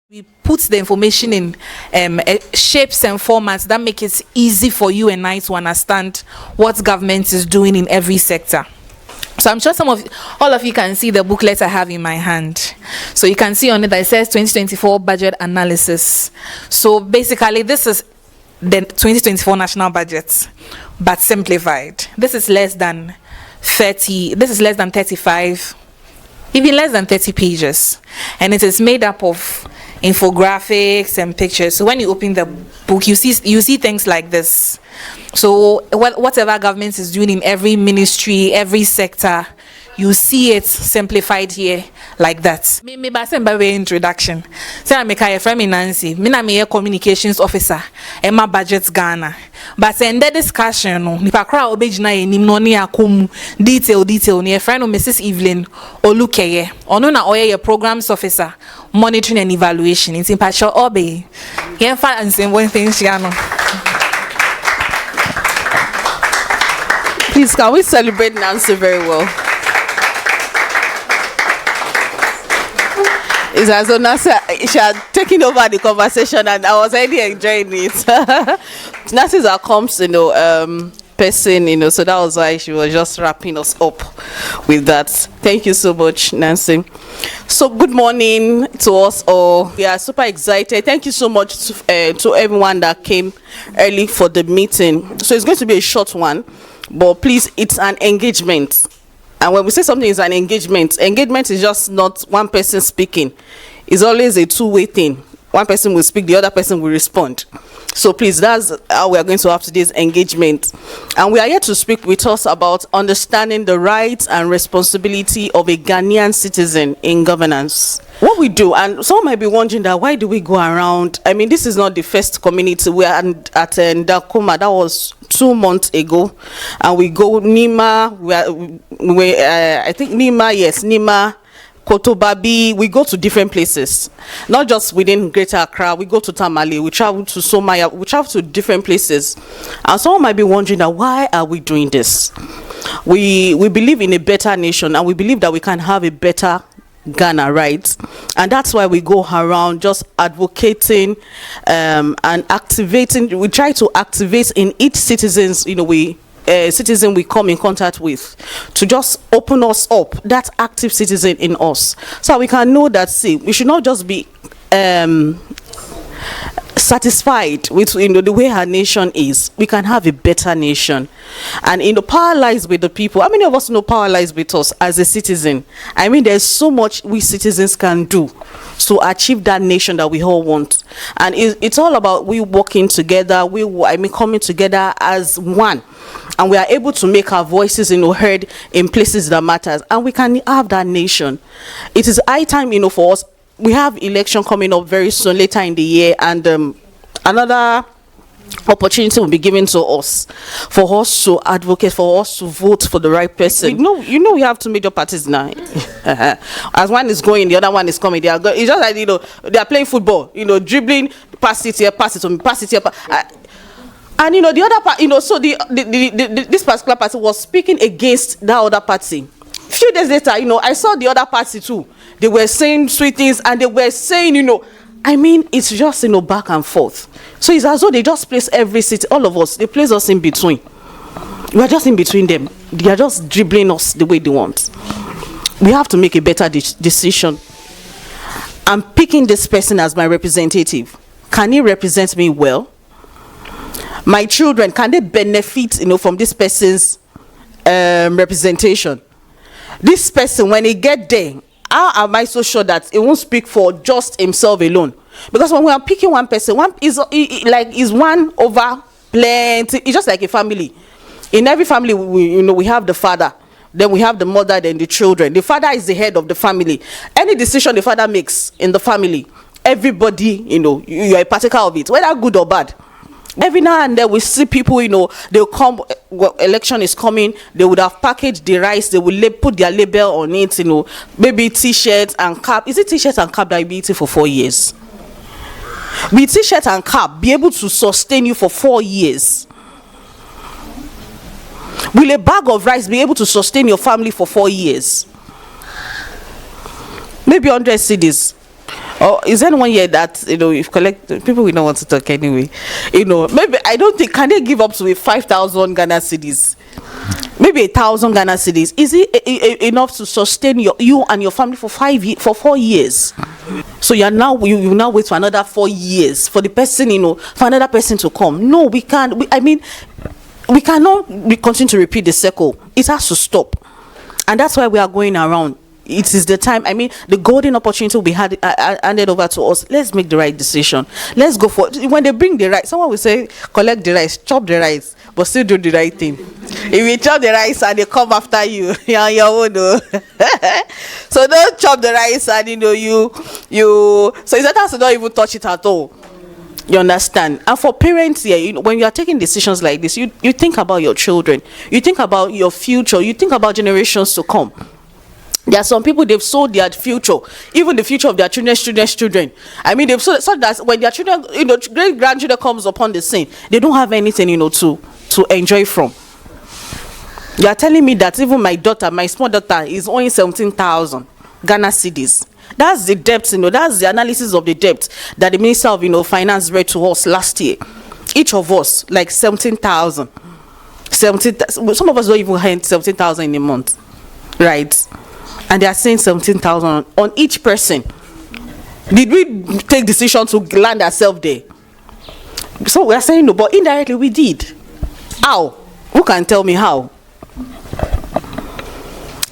We put the information in shapes and formats that make it easy for you and I to understand what government is doing in every sector. So I'm sure all of you can see the booklet I have in my hand. So you can see on it that it says 2024 budget analysis. So basically this is the 2024 national budget, but simplified. This is less than 35, even less than 30 pages. And it is made up of infographics and pictures. So when you open the book, you see things like this. So whatever government is doing in every ministry, every sector, you see it simplified here like that. Me by introduction. Say I'm a friend Nancy. Me na me communications officer. Emma BudgIT Ghana. But in the discussion, nipa kra obejina enim no ne akom detail ne friend Mrs. Evelyn Olukeye. Ono na oye programs officer, monitoring and evaluation. It's in Pacho Obe. Yen fa and same one thing no. Please, can we celebrate Nancy very well? It's as though Nancy, she had taken over the conversation, and I was already enjoying it. Nancy is our comms, person, so that was why she was just wrapping us up with that. Thank you so much, Nancy. So good morning to us all. We are super excited. Thank you so much to everyone that came early for the meeting. So it's going to be a short one, but please, it's an engagement. And when we say something is an engagement is just not one person speaking. It's always a two-way thing. One person will speak, the other person will respond. So please, that's how we are going to have today's engagement. And we are here to speak with us about understanding the rights and responsibility of a Ghanaian citizen in governance. What we do, and some might be wondering that why do we go around? I mean, this is not the first community. We are at Ndakuma. That was 2 months ago, and we go Nima. I think Nima, yes, Nima, Kotobabi. We go to different places, not just within Greater Accra. We go to Tamale. We travel to Somaya. We travel to different places, and someone might be wondering that why are we doing this? We believe in a better nation, and we believe that we can have a better Ghana, right? And that's why we go around just advocating and activating. We try to activate in each citizens, citizen we come in contact with, to just open us up, that active citizen in us, so we can know that, see, we should not just be satisfied with the way our nation is. We can have a better nation, and power lies with the people. How many of us know power lies with us as a citizen? I mean, there's so much we citizens can do to achieve that nation that we all want, and it's all about we working together. Coming together as one, and we are able to make our voices heard in places that matters, and we can have that nation. It is high time for us. We have election coming up very soon, later in the year, and another opportunity will be given to us for us to advocate, for us to vote for the right person. We have two major parties now. As one is going, the other one is coming. It's just like they are playing football. Dribbling, pass it here, pass it to me, pass it here. And the other part, so this particular party was speaking against that other party. A few days later, I saw the other party too. They were saying sweet things, and they were saying, it's just, back and forth. So it's as though they just place every city, all of us, they place us in between. We are just in between them. They are just dribbling us the way they want. We have to make a better decision. I'm picking this person as my representative. Can he represent me well? My children, can they benefit, from this person's representation? This person, when he get there, how am I so sure that he won't speak for just himself alone? Because when we are picking one person, one is one over plenty. It's just like a family. In every family, we have the father, then we have the mother, then the children. The father is the head of the family. Any decision the father makes in the family, everybody, you are a partaker of it, whether good or bad. Every now and then we see people, they'll come, election is coming, they would have packaged the rice, they will put their label on it, maybe t-shirts and cap. Is it t-shirts and cap that you'll be eating for 4 years? Will t-shirt and cap be able to sustain you for 4 years? Will a bag of rice be able to sustain your family for 4 years? Maybe 100 cedis. Or is there anyone here that, if collect people we don't want to talk anyway? Maybe I don't think, can they give up to a 5,000 Ghana cedis? Maybe 1,000 Ghana cedis. Is it enough to sustain you and your family for 4 years? So you now wait for another 4 years for the person, for another person to come. No, we can't. We cannot continue to repeat the circle. It has to stop, and that's why we are going around. It is the time. The golden opportunity will be handed over to us. Let's make the right decision. Let's go for it. When they bring the rice, someone will say, collect the rice, chop the rice, but still do the right thing. If you chop the rice and they come after you, you're on your own. So don't chop the rice and you. So it's better to not even touch it at all. You understand? And for parents here, when you are taking decisions like this, you think about your children, you think about your future, you think about generations to come. There are some people, they've sold their future, even the future of their children's children. They've sold so that when their children, great grandchildren comes upon the scene, they don't have anything, to enjoy from. You are telling me that even my daughter, my small daughter, is owing 17,000 Ghana cedis. That's the debt, that's the analysis of the debt that the Minister of Finance read to us last year. Each of us, like 17,000. Some of us don't even earn 17,000 in a month, right? And they are saying 17,000 on each person. Did we take decision to land ourselves there? So we are saying no, but indirectly we did. How? Who can tell me how?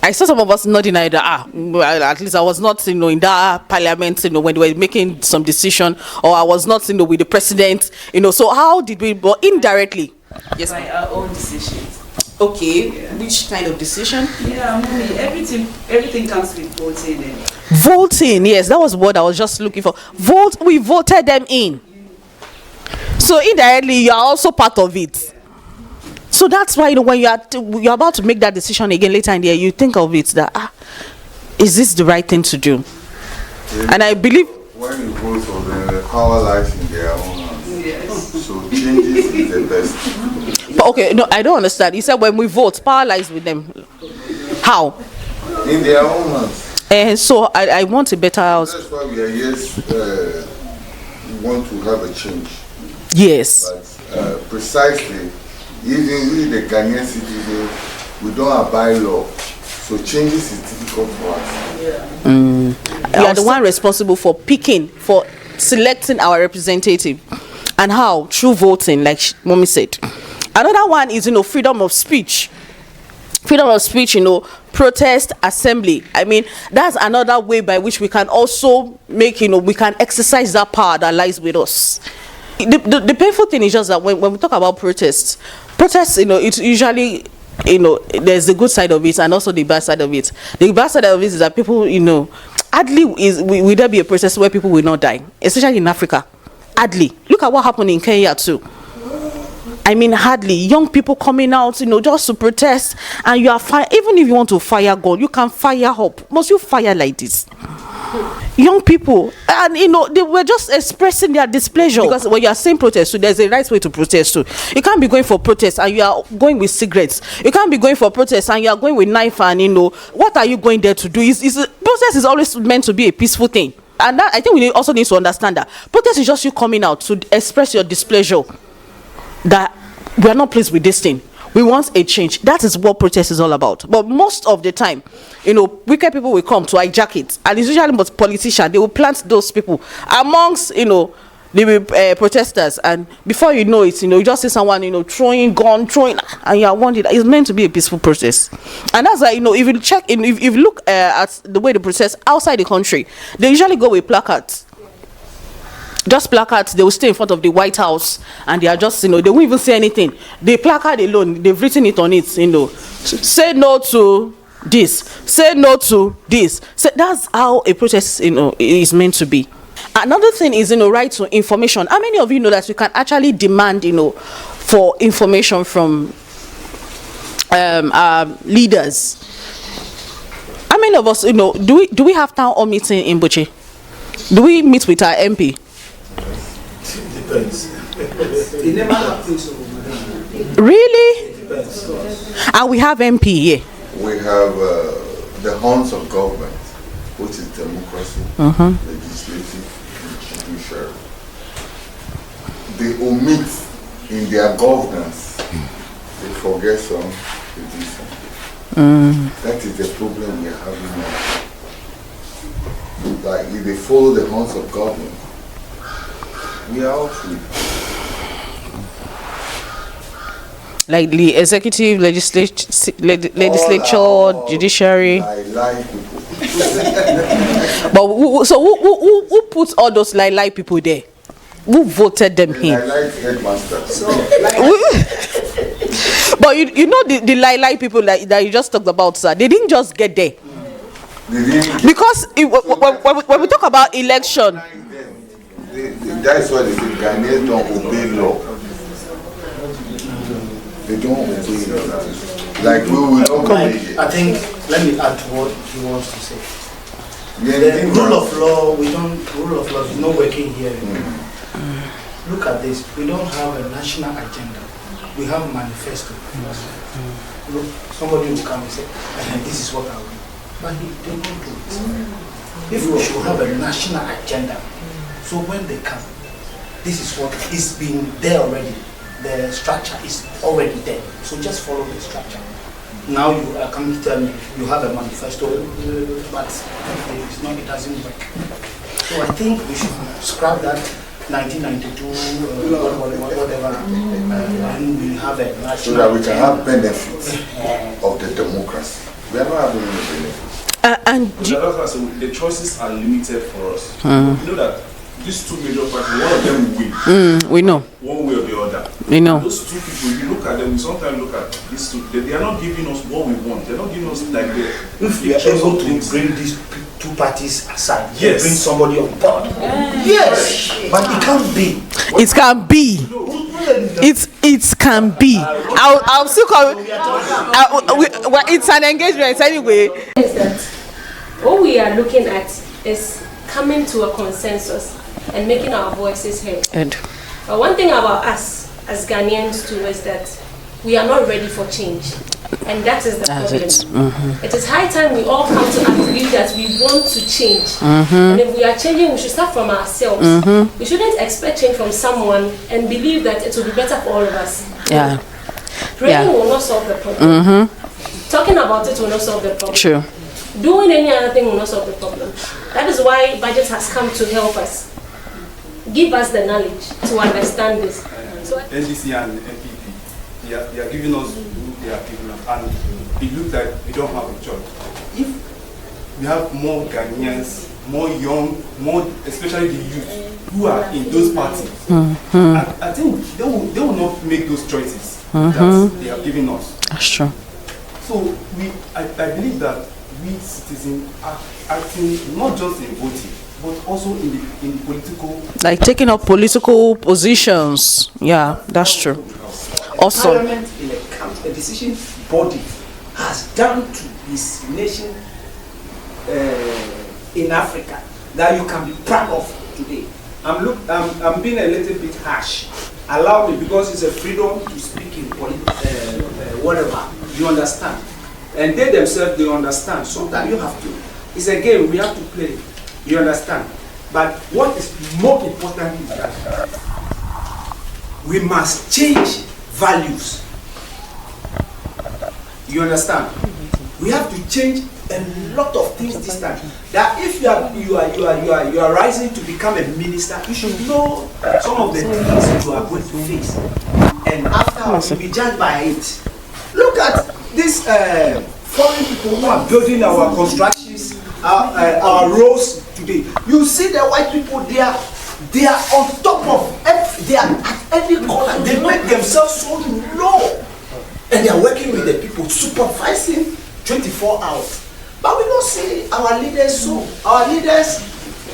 I saw some of us nodding at well, at least I was not, in that parliament, when they were making some decision, or I was not, with the president, So how did we? But indirectly, yes, by our own decisions. Okay, yeah. Which kind of decision? Yeah, everything comes with voting. Voting, yes, that was what I was just looking for. We voted them in. So indirectly, you are also part of it. So that's why when you're about to make that decision again later in the year, you think of it that is this the right thing to do? Yeah. And I believe when you vote for the power lies in their own hands. Yes. So changes is the best. But okay, no, I don't understand. You said when we vote, power lies with them. How? In their own hands. And so I want a better house. That's why we are we want to have a change. Yes. But precisely. Even we, the Ghanaian citizens, we don't abide law. So changes is difficult for us. Yeah. You are the one responsible for selecting our representative. And how? Through voting, like Mommy said. Another one is, freedom of speech. Freedom of speech, protest, assembly. That's another way by which we can also make, we can exercise that power that lies with us. The painful thing is just that when we talk about protests, it's usually, there's the good side of it and also the bad side of it. The bad side of it is that people, hardly will there be a protest where people will not die, especially in Africa. Hardly. Look at what happened in Kenya too. Hardly. Young people coming out, just to protest, and you are fire. Even if you want to fire God, you can fire up. Must you fire like this? Young people, and they were just expressing their displeasure, because when you are saying protest, so there's a right way to protest too. You can't be going for protest and you are going with cigarettes. You can't be going for protest and you are going with knife, and what are you going there to do? Protest is always meant to be a peaceful thing, and that I think we also need to understand that protest is just you coming out to express your displeasure that we are not pleased with this thing. We want a change. That is what protest is all about. But most of the time, wicked people will come to hijack it. And it's usually most politicians. They will plant those people amongst, the protesters. And before you know it, you just see someone, throwing, and you are wondering, it's meant to be a peaceful protest. And that's why, if you check, if you look at the way they protest outside the country, they usually go with placards. Just placards. They will stay in front of the White House and they are just, they won't even say anything. The placard alone, they've written it on it, say no to this, say no to this. So that's how a protest, is meant to be. Another thing is, right to information. How many of you know that you can actually demand, for information from leaders? How many of us, do we have town hall meeting in Bohye? Do we meet with our MP? It never happens. Really? And we have MP here. We have the horns of government. which is democracy, legislative, and judiciary. They omit in their governance, they forget some, they do some. That is the problem we are having now. Like if they follow the horns of government, we are all free. Like the executive, legislature, judiciary. Lie people. But who puts all those lie people there? Who voted them in? Like headmaster. But you know the lie people that you just talked about, sir. They didn't just get there. Because when we talk about election, that's why they say Ghanaians don't obey law. They don't obey law. Like we will not obey it. I think, let me add to what he wants to say. Yeah, The rule of law, rule of law is not working here. Look at this. We don't have a national agenda. We have a manifesto. Look, somebody will come and say, this is what I will do. But they don't do it. If we should have a national agenda, so when they come, this is what is being there already. The structure is already there. So just follow the structure. Now you are coming to tell me you have a manifesto, but it's not, it doesn't work. So I think we should scrap that 1992, whatever, and we have a national. So that we can have benefits of the democracy. We are not having any benefits. The choices are limited for us. You know that these two major parties, one of them will win. we know. One way or the other. We know. And those two people, you look at them, we sometimes look at these two, they are not giving us what we want. They're not giving us like the. If we are able to bring these two parties aside, yes, bring somebody on board. Yes, but it can't be. It can be. It can be. I'll still call it. It's an engagement anyway. Is that what we are looking at is coming to a consensus and making our voices heard. But one thing about us as Ghanaians too is that we are not ready for change, and that is the problem. It is high time we all come to agree that we want to change, and if we are changing, we should start from ourselves. We shouldn't expect change from someone and believe that it will be better for all of us. Praying will not solve the problem. Talking about it will not solve the problem. True. Doing any other thing will not solve the problem. That is why BudgIT has come to help us, give us the knowledge to understand this. So NDC and NPP, they are giving us who they are giving us, and it looks like we don't have a choice. If we have more Ghanaians, more young, more especially the youth who are in those parties, I think they will not make those choices that they are giving us. That's true. So I believe that we citizens are acting not just in voting, but also in political, like taking up political positions. Yeah, that's true. Also, Parliament in a decision body has done to this nation in Africa that you can be proud of today. I'm being a little bit harsh. Allow me, because it's a freedom to speak in whatever. You understand? And they themselves, they understand. Sometimes you have to. It's a game we have to play. You understand? But what is more important is that we must change values. You understand? We have to change a lot of things this time. That if you are rising to become a minister, you should know some of the things you are going to face. And after you'll be judged by it. Look at these foreign people who are building our constructions, our roads today. You see the white people, they are on top of they are at every corner. They make themselves so low, and they are working with the people, supervising 24 hours. But we don't see our leaders so. Our leaders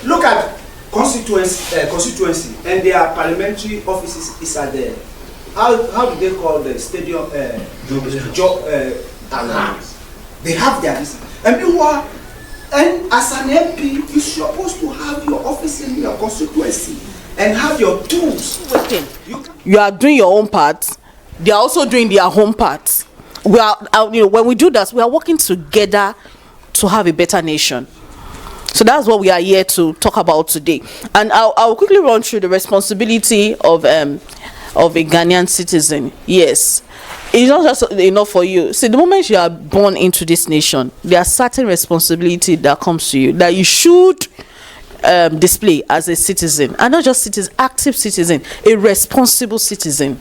look at constituency, and their parliamentary offices is at the how do they call the stadium? They have their reason. And meanwhile, and as an MP, you're supposed to have your office in your constituency and have your tools. You are doing your own part. They are also doing their home part. We are, when we do that, we are working together to have a better nation. So that's what we are here to talk about today. And I'll quickly run through the responsibility of a Ghanaian citizen. Yes, it's not just enough for you. See, the moment you are born into this nation, there are certain responsibility that comes to you that you should display as a citizen, and not just citizen, active citizen, a responsible citizen.